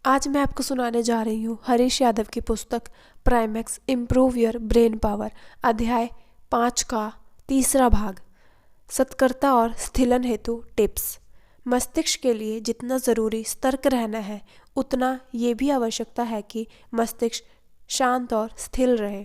आज मैं आपको सुनाने जा रही हूँ हरीश यादव की पुस्तक प्राइमेक्स इम्प्रूव योर ब्रेन पावर अध्याय 5 का तीसरा भाग। सत्कर्ता और स्थिलन हेतु टिप्स। मस्तिष्क के लिए जितना ज़रूरी सतर्क रहना है उतना ये भी आवश्यकता है कि मस्तिष्क शांत और स्थिर रहे।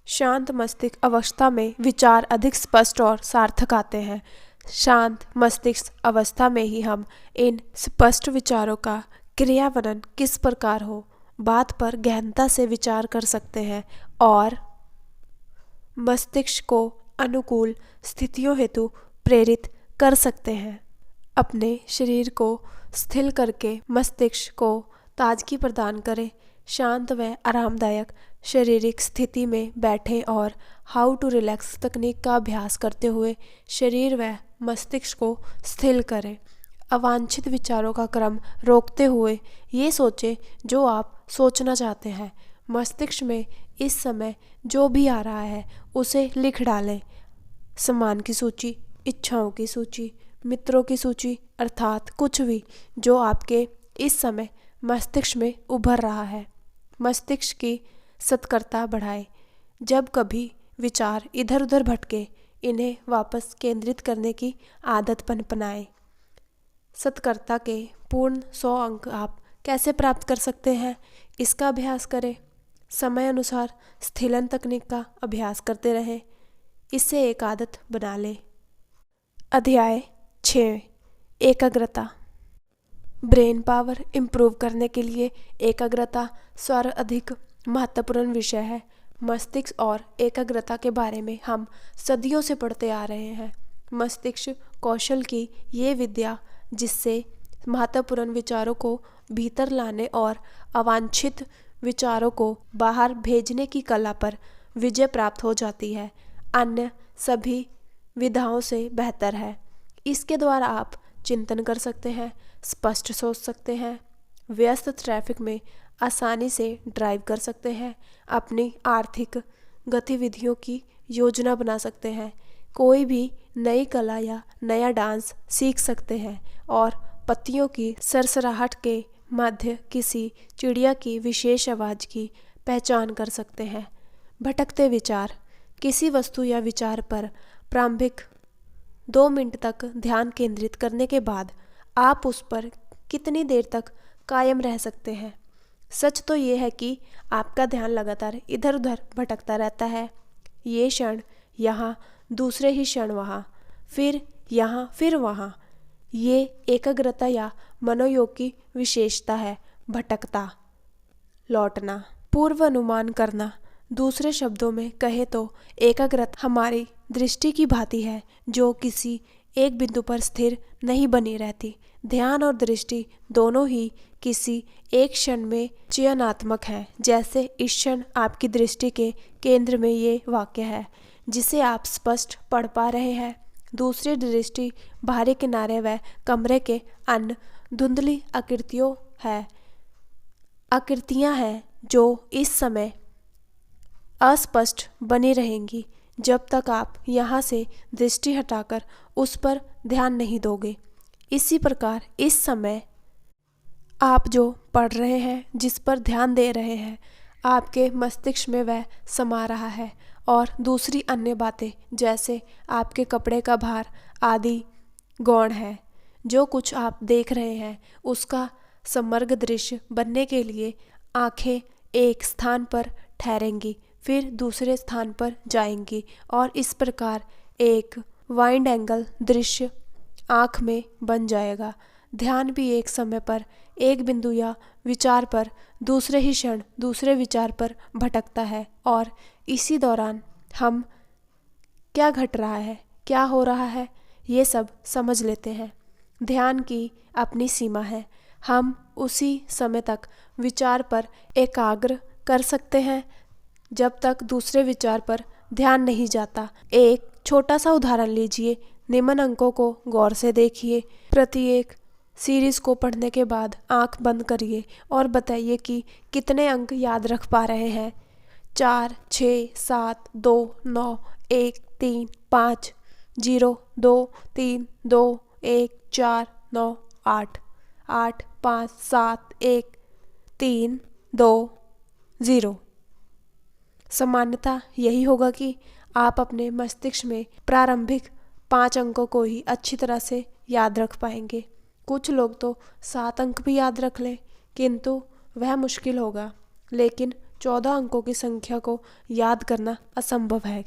शांत मस्तिष्क अवस्था में विचार अधिक स्पष्ट और सार्थक आते हैं। शांत मस्तिष्क अवस्था में ही हम इन स्पष्ट विचारों का क्रियान्वयन किस प्रकार हो बात पर गहनता से विचार कर सकते हैं और मस्तिष्क को अनुकूल स्थितियों हेतु प्रेरित कर सकते हैं। अपने शरीर को स्थिर करके मस्तिष्क को ताजगी प्रदान करें। शांत व आरामदायक शारीरिक स्थिति में बैठें और हाउ टू रिलैक्स तकनीक का अभ्यास करते हुए शरीर व मस्तिष्क को स्थिर करें। अवांछित विचारों का क्रम रोकते हुए ये सोचें जो आप सोचना चाहते हैं। मस्तिष्क में इस समय जो भी आ रहा है उसे लिख डालें। सामान की सूची, इच्छाओं की सूची, मित्रों की सूची, अर्थात कुछ भी जो आपके इस समय मस्तिष्क में उभर रहा है। मस्तिष्क की सतर्कता बढ़ाएं। जब कभी विचार इधर उधर भटके इन्हें वापस केंद्रित करने की आदत पनपनाएं। सतर्कता के पूर्ण 100 अंक आप कैसे प्राप्त कर सकते हैं, इसका अभ्यास करें। समय अनुसार स्थिलन तकनीक का अभ्यास करते रहें। इससे एक आदत बना लें। अध्याय 6 एकाग्रता। ब्रेन पावर इम्प्रूव करने के लिए एकाग्रता सर्वाधिक महत्वपूर्ण विषय है। मस्तिष्क और एकाग्रता के बारे में हम सदियों से पढ़ते आ रहे हैं। मस्तिष्क कौशल की ये विद्या जिससे महत्वपूर्ण विचारों को भीतर लाने और अवांछित विचारों को बाहर भेजने की कला पर विजय प्राप्त हो जाती है, अन्य सभी विधाओं से बेहतर है। इसके द्वारा आप चिंतन कर सकते हैं, स्पष्ट सोच सकते हैं, व्यस्त ट्रैफिक में आसानी से ड्राइव कर सकते हैं, अपनी आर्थिक गतिविधियों की योजना बना सकते हैं, कोई भी नई कला या नया डांस सीख सकते हैं और पत्तियों की सरसराहट के मध्य किसी चिड़िया की विशेष आवाज़ की पहचान कर सकते हैं। भटकते विचार। किसी वस्तु या विचार पर प्रारंभिक 2 मिनट तक ध्यान केंद्रित करने के बाद आप उस पर कितनी देर तक कायम रह सकते हैं। सच तो ये है कि आपका ध्यान लगातार इधर उधर भटकता रहता है। ये क्षण यहाँ, दूसरे ही क्षण वहाँ, फिर यहाँ, फिर वहाँ। ये एकाग्रता या मनोयोग की विशेषता है। भटकता, लौटना, पूर्व अनुमान करना। दूसरे शब्दों में कहे तो एकाग्रता हमारी दृष्टि की भांति है जो किसी एक बिंदु पर स्थिर नहीं बनी रहती। ध्यान और दृष्टि दोनों ही किसी एक क्षण में चयनात्मक हैं। जैसे इस क्षण आपकी दृष्टि के केंद्र में ये वाक्य है जिसे आप स्पष्ट पढ़ पा रहे हैं। दूसरी दृष्टि बाहरी किनारे व कमरे के अन्य धुंधली आकृतियां हैं जो इस समय अस्पष्ट बनी रहेंगी जब तक आप यहाँ से दृष्टि हटाकर उस पर ध्यान नहीं दोगे। इसी प्रकार इस समय आप जो पढ़ रहे हैं, जिस पर ध्यान दे रहे हैं, आपके मस्तिष्क में वह समा रहा है और दूसरी अन्य बातें जैसे आपके कपड़े का भार आदि गौण है। जो कुछ आप देख रहे हैं उसका समग्र दृश्य बनने के लिए आंखें एक स्थान पर ठहरेंगी, फिर दूसरे स्थान पर जाएंगी और इस प्रकार एक वाइड एंगल दृश्य आँख में बन जाएगा। ध्यान भी एक समय पर एक बिंदु या विचार पर दूसरे ही क्षण दूसरे विचार पर भटकता है और इसी दौरान हम क्या घट रहा है, क्या हो रहा है, ये सब समझ लेते हैं। ध्यान की अपनी सीमा है। हम उसी समय तक विचार पर एकाग्र कर सकते हैं जब तक दूसरे विचार पर ध्यान नहीं जाता। एक छोटा सा उदाहरण लीजिए। निम्न अंकों को गौर से देखिए। प्रत्येक सीरीज को पढ़ने के बाद आंख बंद करिए और बताइए कि कितने अंक याद रख पा रहे हैं। 4, 6, 7, 2, 9, 1, 3, 5, 0, 2, 3, 2, 1, 4, 9, 8, 8, 5, 7, 1, 3, 2, 0। सामान्यतः यही होगा कि आप अपने मस्तिष्क में प्रारंभिक 5 अंकों को ही अच्छी तरह से याद रख पाएंगे। कुछ लोग तो 7 अंक भी याद रख लें, किंतु वह मुश्किल होगा। लेकिन 14 अंकों की संख्या को याद करना असंभव है।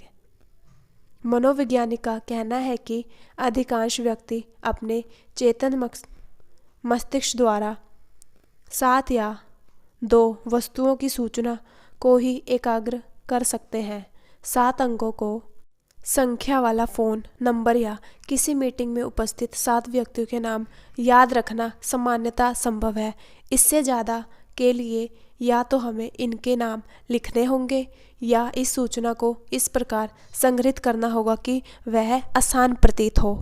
मनोवैज्ञानिक का कहना है कि अधिकांश व्यक्ति अपने चेतन मस्तिष्क द्वारा 7 या 2 वस्तुओं की सूचना को ही एकाग्र कर सकते हैं। 7 अंकों को संख्या वाला फ़ोन नंबर या किसी मीटिंग में उपस्थित 7 व्यक्तियों के नाम याद रखना सामान्यतः संभव है। इससे ज़्यादा के लिए या तो हमें इनके नाम लिखने होंगे या इस सूचना को इस प्रकार संग्रहित करना होगा कि वह आसान प्रतीत हो।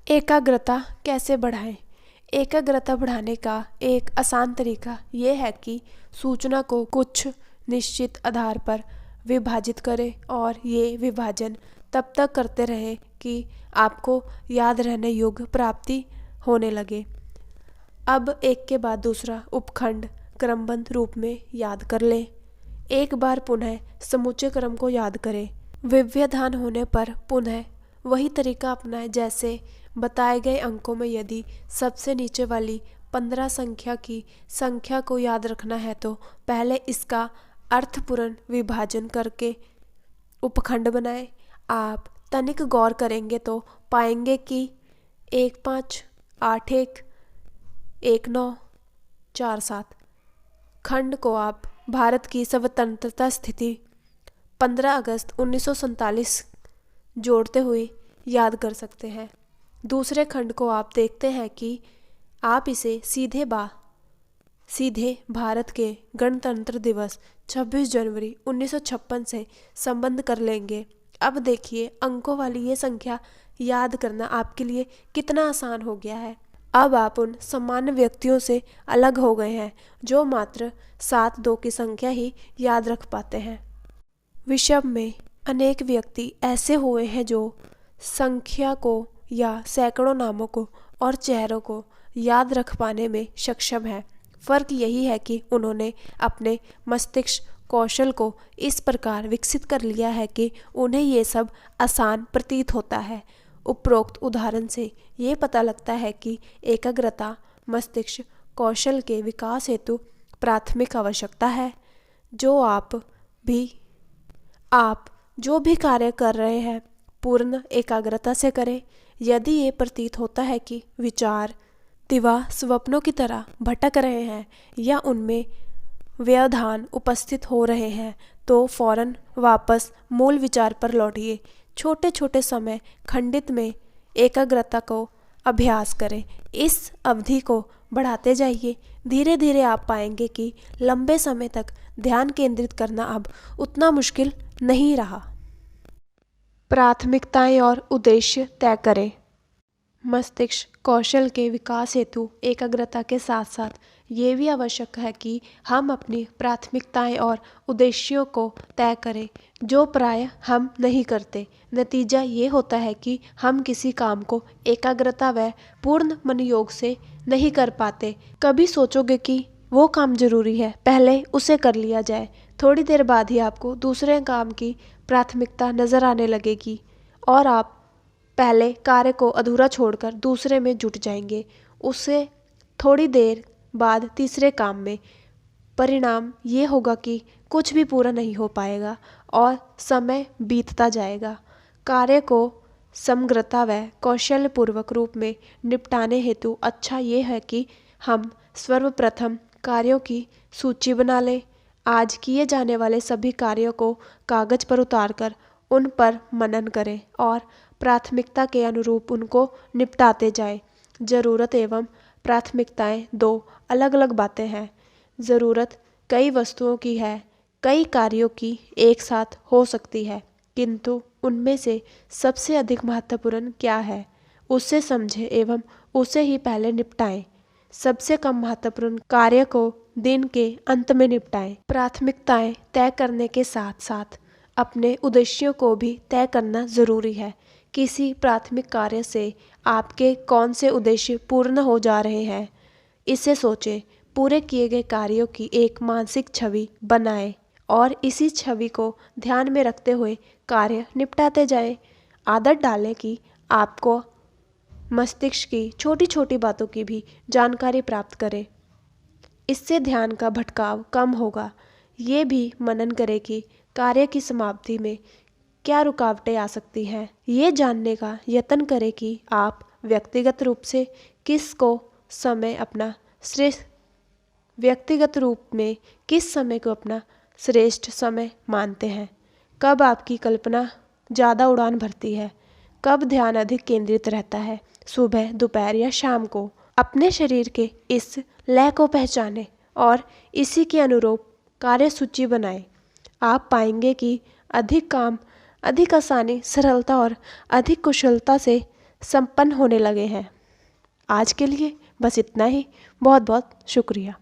एकाग्रता कैसे बढ़ाएं? एकाग्रता बढ़ाने का एक आसान तरीका यह है कि सूचना को कुछ निश्चित आधार पर विभाजित करें और ये विभाजन तब तक करते रहें कि आपको याद रहने योग्य प्राप्ति होने लगे। अब एक के बाद दूसरा उपखंड क्रमबद्ध रूप में याद कर लें। एक बार पुनः समूचे क्रम को याद करें। व्यवधान होने पर पुनः वही तरीका अपनाएं जैसे बताए गए अंकों में यदि सबसे नीचे वाली 15 संख्या की संख्या को याद रखना है तो पहले इसका अर्थपूर्ण विभाजन करके उपखंड बनाएं। आप तनिक गौर करेंगे तो पाएंगे कि 1581 1947 खंड को आप भारत की स्वतंत्रता स्थिति 15 अगस्त 1947 जोड़ते हुए याद कर सकते हैं। दूसरे खंड को आप देखते हैं कि आप इसे सीधे भारत के गणतंत्र दिवस 26 जनवरी 1956 से संबंध कर लेंगे। अब देखिए अंकों वाली ये संख्या याद करना आपके लिए कितना आसान हो गया है। अब आप उन सामान्य व्यक्तियों से अलग हो गए हैं जो मात्र 7-2 की संख्या ही याद रख पाते हैं। विश्व में अनेक व्यक्ति ऐसे हुए हैं जो संख्या को या सैकड़ों नामों को और चेहरों को याद रख पाने में सक्षम है। फर्क यही है कि उन्होंने अपने मस्तिष्क कौशल को इस प्रकार विकसित कर लिया है कि उन्हें ये सब आसान प्रतीत होता है। उपरोक्त उदाहरण से ये पता लगता है कि एकाग्रता मस्तिष्क कौशल के विकास हेतु प्राथमिक आवश्यकता है। आप जो भी कार्य कर रहे हैं पूर्ण एकाग्रता से करें। यदि ये प्रतीत होता है कि विचार दिवा स्वप्नों की तरह भटक रहे हैं या उनमें व्यवधान उपस्थित हो रहे हैं तो फौरन वापस मूल विचार पर लौटिए। छोटे छोटे समय खंडित में एकाग्रता को अभ्यास करें। इस अवधि को बढ़ाते जाइए। धीरे धीरे आप पाएंगे कि लंबे समय तक ध्यान केंद्रित करना अब उतना मुश्किल नहीं रहा। प्राथमिकताएं और उद्देश्य तय करें। मस्तिष्क कौशल के विकास हेतु एकाग्रता के साथ साथ ये भी आवश्यक है कि हम अपनी प्राथमिकताएं और उद्देश्यों को तय करें, जो प्रायः हम नहीं करते। नतीजा ये होता है कि हम किसी काम को एकाग्रता व पूर्ण मनोयोग से नहीं कर पाते। कभी सोचोगे कि वो काम जरूरी है, पहले उसे कर लिया जाए। थोड़ी देर बाद ही आपको दूसरे काम की प्राथमिकता नजर आने लगेगी और आप पहले कार्य को अधूरा छोड़कर दूसरे में जुट जाएंगे। उससे थोड़ी देर बाद तीसरे काम में। परिणाम ये होगा कि कुछ भी पूरा नहीं हो पाएगा और समय बीतता जाएगा। कार्य को समग्रता व कौशलपूर्वक रूप में निपटाने हेतु अच्छा ये है कि हम सर्वप्रथम कार्यों की सूची बना लें। आज किए जाने वाले सभी कार्यों को कागज पर उतारकर उन पर मनन करें और प्राथमिकता के अनुरूप उनको निपटाते जाएं। ज़रूरत एवं प्राथमिकताएं 2 अलग अलग बातें हैं। ज़रूरत कई वस्तुओं की है, कई कार्यों की एक साथ हो सकती है, किंतु उनमें से सबसे अधिक महत्वपूर्ण क्या है उसे समझें एवं उसे ही पहले निपटाएं। सबसे कम महत्वपूर्ण कार्य को दिन के अंत में निपटाएं। प्राथमिकताएं तय करने के साथ साथ अपने उद्देश्यों को भी तय करना ज़रूरी है। किसी प्राथमिक कार्य से आपके कौन से उद्देश्य पूर्ण हो जा रहे हैं, इसे सोचें। पूरे किए गए कार्यों की एक मानसिक छवि बनाएं और इसी छवि को ध्यान में रखते हुए कार्य निपटाते जाएं। आदत डालें कि आपको मस्तिष्क की छोटी छोटी बातों की भी जानकारी प्राप्त करें। इससे ध्यान का भटकाव कम होगा। ये भी मनन करें कि कार्य की समाप्ति में क्या रुकावटें आ सकती हैं। ये जानने का यत्न करें कि आप व्यक्तिगत रूप से किस समय को अपना श्रेष्ठ समय मानते हैं। कब आपकी कल्पना ज़्यादा उड़ान भरती है, कब ध्यान अधिक केंद्रित रहता है, सुबह, दोपहर या शाम को। अपने शरीर के इस लय को पहचानें और इसी के अनुरूप कार्य सूची बनाएं। आप पाएंगे कि अधिक काम अधिक आसानी, सरलता और अधिक कुशलता से संपन्न होने लगे हैं। आज के लिए बस इतना ही। बहुत बहुत शुक्रिया।